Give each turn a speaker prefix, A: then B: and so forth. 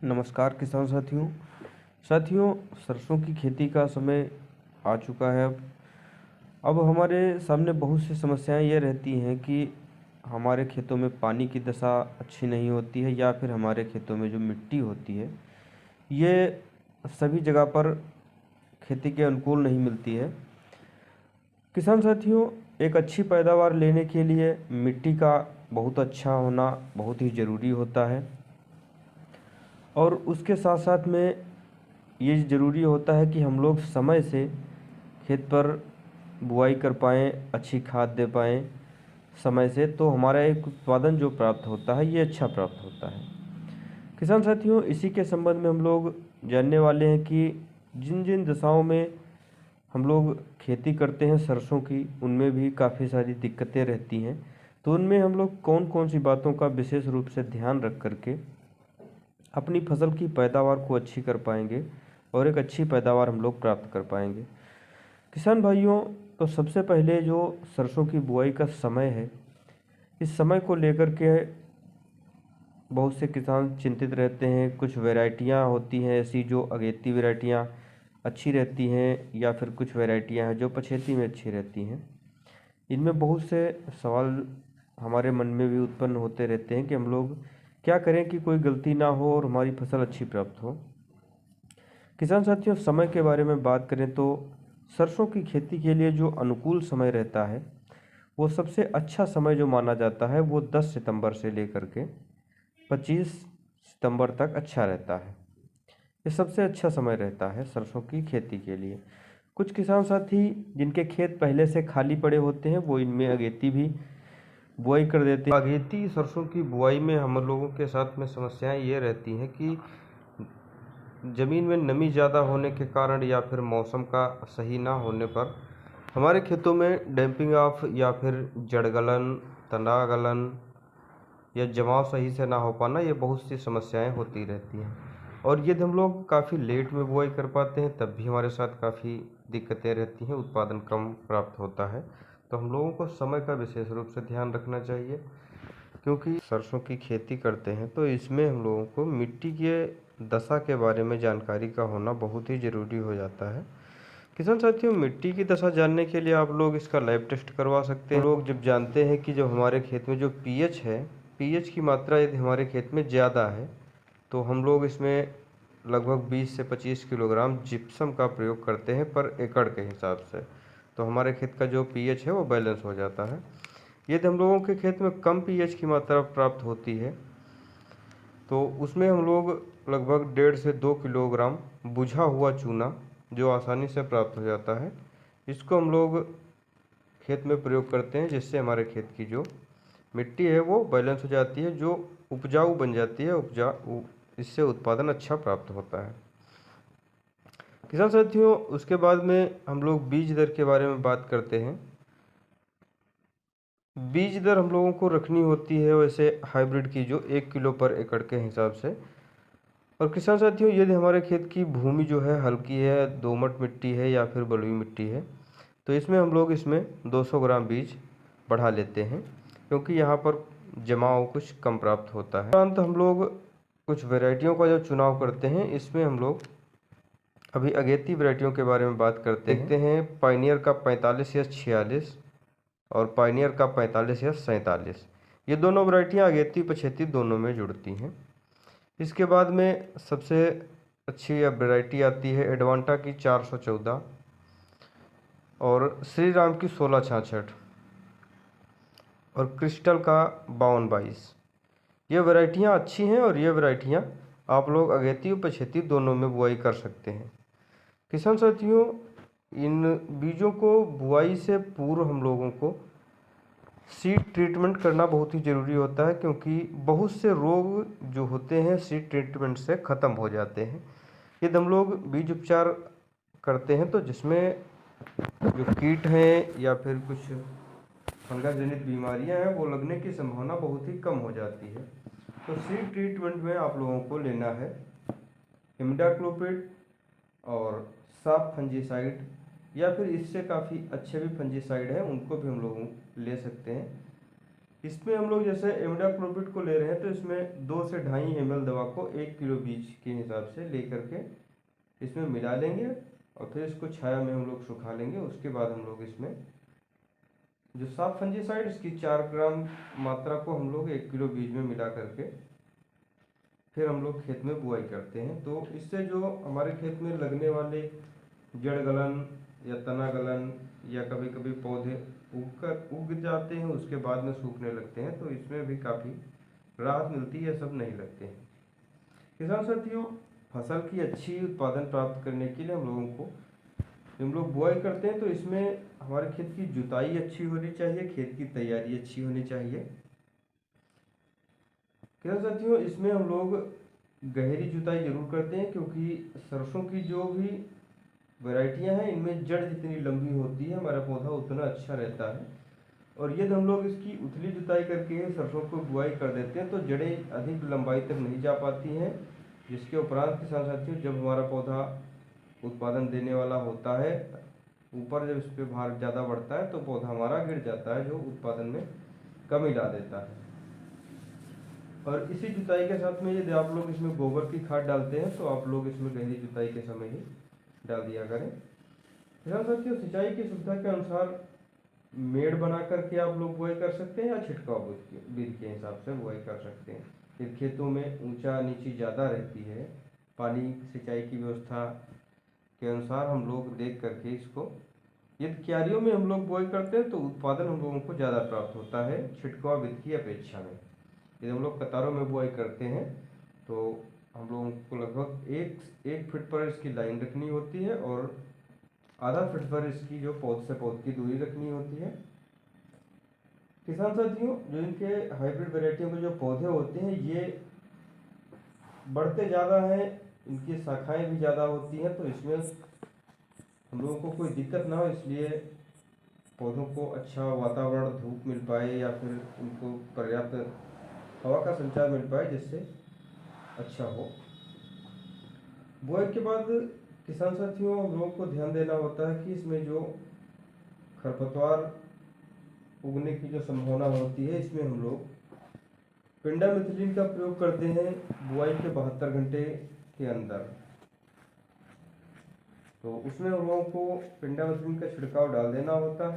A: नमस्कार किसान साथियों सरसों की खेती का समय आ चुका है। अब हमारे सामने बहुत सी समस्याएं ये रहती हैं कि हमारे खेतों में पानी की दशा अच्छी नहीं होती है या फिर हमारे खेतों में जो मिट्टी होती है ये सभी जगह पर खेती के अनुकूल नहीं मिलती है। किसान साथियों, एक अच्छी पैदावार लेने के लिए मिट्टी का बहुत अच्छा होना बहुत ही ज़रूरी होता है और उसके साथ साथ में ये ज़रूरी होता है कि हम लोग समय से खेत पर बुआई कर पाएँ, अच्छी खाद दे पाएँ समय से, तो हमारा एक उत्पादन जो प्राप्त होता है ये अच्छा प्राप्त होता है। किसान साथियों, इसी के संबंध में हम लोग जानने वाले हैं कि जिन जिन दशाओं में हम लोग खेती करते हैं सरसों की, उनमें भी काफ़ी सारी दिक्कतें रहती हैं। तो उनमें हम लोग कौन कौन सी बातों का विशेष रूप से ध्यान रख करके अपनी फसल की पैदावार को अच्छी कर पाएंगे और एक अच्छी पैदावार हम लोग प्राप्त कर पाएंगे। किसान भाइयों, तो सबसे पहले जो सरसों की बुआई का समय है, इस समय को लेकर के बहुत से किसान चिंतित रहते हैं। कुछ वैरायटियां होती हैं ऐसी जो अगेती वैरायटियां अच्छी रहती हैं या फिर कुछ वैरायटियां हैं जो पछेती में अच्छी रहती हैं। इनमें बहुत से सवाल हमारे मन में भी उत्पन्न होते रहते हैं कि हम लोग क्या करें कि कोई गलती ना हो और हमारी फसल अच्छी प्राप्त हो। किसान साथियों, समय के बारे में बात करें तो सरसों की खेती के लिए जो अनुकूल समय रहता है वो सबसे अच्छा समय जो माना जाता है वो 10 सितंबर से लेकर के 25 सितंबर तक अच्छा रहता है। ये सबसे अच्छा समय रहता है सरसों की खेती के लिए। कुछ किसान साथी जिनके खेत पहले से खाली पड़े होते हैं वो इनमें अगेती भी बुआई कर देते हैं। अगेती सरसों की बुआई में हम लोगों के साथ में समस्याएं ये रहती हैं कि ज़मीन में नमी ज़्यादा होने के कारण या फिर मौसम का सही ना होने पर हमारे खेतों में डैम्पिंग ऑफ या फिर जड़ गलन, तना गलन या जमाव सही से ना हो पाना, ये बहुत सी समस्याएं होती रहती हैं। और यदि हम लोग काफ़ी लेट में बुआई कर पाते हैं तब भी हमारे साथ काफ़ी दिक्कतें रहती हैं, उत्पादन कम प्राप्त होता है। तो हम लोगों को समय का विशेष रूप से ध्यान रखना चाहिए, क्योंकि सरसों की खेती करते हैं तो इसमें हम लोगों को मिट्टी के दशा के बारे में जानकारी का होना बहुत ही ज़रूरी हो जाता है। किसान साथियों, मिट्टी की दशा जानने के लिए आप लोग इसका लैब टेस्ट करवा सकते हैं। लोग जब जानते हैं कि जब हमारे खेत में जो पीएच है, पीएच की मात्रा यदि हमारे खेत में ज़्यादा है तो हम लोग इसमें लगभग 20 से 25 किलोग्राम जिप्सम का प्रयोग करते हैं पर एकड़ के हिसाब से। तो हमारे खेत का जो पीएच है वो बैलेंस हो जाता है। यदि हम लोगों के खेत में कम पीएच की मात्रा प्राप्त होती है तो उसमें हम लोग लगभग 1.5 से 2 किलोग्राम बुझा हुआ चूना, जो आसानी से प्राप्त हो जाता है, इसको हम लोग खेत में प्रयोग करते हैं, जिससे हमारे खेत की जो मिट्टी है वो बैलेंस हो जाती है, जो उपजाऊ बन जाती है। इससे उत्पादन अच्छा प्राप्त होता है। किसान साथियों, उसके बाद में हम लोग बीज दर के बारे में बात करते हैं। बीज दर हम लोगों को रखनी होती है वैसे हाइब्रिड की, जो 1 किलो पर एकड़ के हिसाब से। और किसान साथियों, यदि हमारे खेत की भूमि जो है हल्की है, दोमट मिट्टी है या फिर बलुई मिट्टी है, तो इसमें हम लोग इसमें 200 ग्राम बीज बढ़ा लेते हैं, क्योंकि यहाँ पर जमाव कुछ कम प्राप्त होता है। उपरांत हम लोग कुछ वैरायटियों का जो चुनाव करते हैं, इसमें हम लोग अभी अगेती वैरायटियों के बारे में बात करते हैं। देखते हैं पायनियर का 45 या 46 और पायनियर का 45 या 47। ये दोनों वैरायटियाँ अगेती पछेती दोनों में जुड़ती हैं। इसके बाद में सबसे अच्छी वैरायटी आती है एडवांटा की 414 और श्री राम की 1666 और क्रिस्टल का 5222। ये वैरायटियाँ अच्छी हैं और ये वैरायटियाँ आप लोग अगेती और पछेती दोनों में बुआई कर सकते हैं। किसान साथियों, इन बीजों को बुआई से पूर्व हम लोगों को सीड ट्रीटमेंट करना बहुत ही ज़रूरी होता है, क्योंकि बहुत से रोग जो होते हैं सीड ट्रीटमेंट से ख़त्म हो जाते हैं यदि हम लोग बीज उपचार करते हैं, तो जिसमें जो कीट हैं या फिर कुछ फंगस जनित बीमारियां हैं वो लगने की संभावना बहुत ही कम हो जाती है। तो सीड ट्रीटमेंट में आप लोगों को लेना है इमिडाक्लोपिड और साफ फंजीसाइड, या फिर इससे काफ़ी अच्छे भी फंजीसाइड हैं, उनको भी हम लोग ले सकते हैं। इसमें हम लोग जैसे इमिडाक्लोपिड को ले रहे हैं तो इसमें 2 से 2.5 ml दवा को 1 किलो बीज के हिसाब से ले करके इसमें मिला लेंगे और फिर इसको छाया में हम लोग सुखा लेंगे। उसके बाद हम लोग इसमें जो साफ फंजीसाइड इसकी 4 ग्राम मात्रा को हम लोग 1 किलो बीज में मिला करके फिर हम लोग खेत में बुआई करते हैं। तो इससे जो हमारे खेत में लगने वाले जड़ गलन या तना गलन या कभी कभी पौधे उग जाते हैं उसके बाद में सूखने लगते हैं, तो इसमें भी काफ़ी राहत मिलती है, सब नहीं लगते हैं। किसान साथियों, फसल की अच्छी उत्पादन प्राप्त करने के लिए हम लोग बुआई करते हैं तो इसमें हमारे खेत की जुताई अच्छी होनी चाहिए, खेत की तैयारी अच्छी होनी चाहिए। किसान साथियों, इसमें हम लोग गहरी जुताई जरूर करते हैं क्योंकि सरसों की जो भी वैरायटियां हैं इनमें जड़ जितनी लंबी होती है हमारा पौधा उतना अच्छा रहता है। और यदि हम लोग इसकी उथली जुताई करके सरसों को बुआई कर देते हैं तो जड़ें अधिक लंबाई तक नहीं जा पाती हैं, जिसके उपरांत किसान साथियों जब हमारा पौधा उत्पादन देने वाला होता है, ऊपर जब इस पर भार ज़्यादा बढ़ता है तो पौधा हमारा गिर जाता है, जो उत्पादन में कमी ला देता है। और इसी जुताई के साथ में यदि आप लोग इसमें गोबर की खाद डालते हैं तो आप लोग इसमें गहरी जुताई के समय ही डाल दिया करें। किसान साथियों, सिंचाई की सुविधा के अनुसार मेड़ बना करके आप लोग बुआई कर सकते हैं या छिड़काव विधि के हिसाब से बुआई कर सकते हैं। फिर खेतों में ऊंचा नीची ज़्यादा रहती है, पानी सिंचाई की व्यवस्था के अनुसार हम लोग देख करके इसको, यदि क्यारियों में हम लोग बुआई करते हैं तो उत्पादन हम लोगों को ज़्यादा प्राप्त होता है छिड़काव विधि की अपेक्षा में। यदि हम लोग कतारों में बुआई करते हैं तो हम लोगों को लगभग एक फीट पर इसकी लाइन रखनी होती है और आधा फीट पर इसकी जो पौध से पौध की दूरी रखनी होती है। किसान साथियों, जो इनके हाइब्रिड वैरायटियों के जो पौधे होते हैं ये बढ़ते ज़्यादा हैं, इनकी शाखाएं भी ज़्यादा होती हैं, तो इसमें हम लोगों को कोई दिक्कत ना हो, इसलिए पौधों को अच्छा वातावरण, धूप मिल पाए या फिर उनको पर्याप्त हवा का संचार मिल पाए जिससे अच्छा हो। बुआई के बाद किसान साथियों हम लोगों को ध्यान देना होता है कि इसमें जो खरपतवार उगने की जो संभावना होती है इसमें हम लोग पेंडामिथिलिन का प्रयोग करते हैं बुआई के 72 घंटे के अंदर। तो उसमें हम लोगों को पेंडामिथिलिन का छिड़काव डाल देना होता है।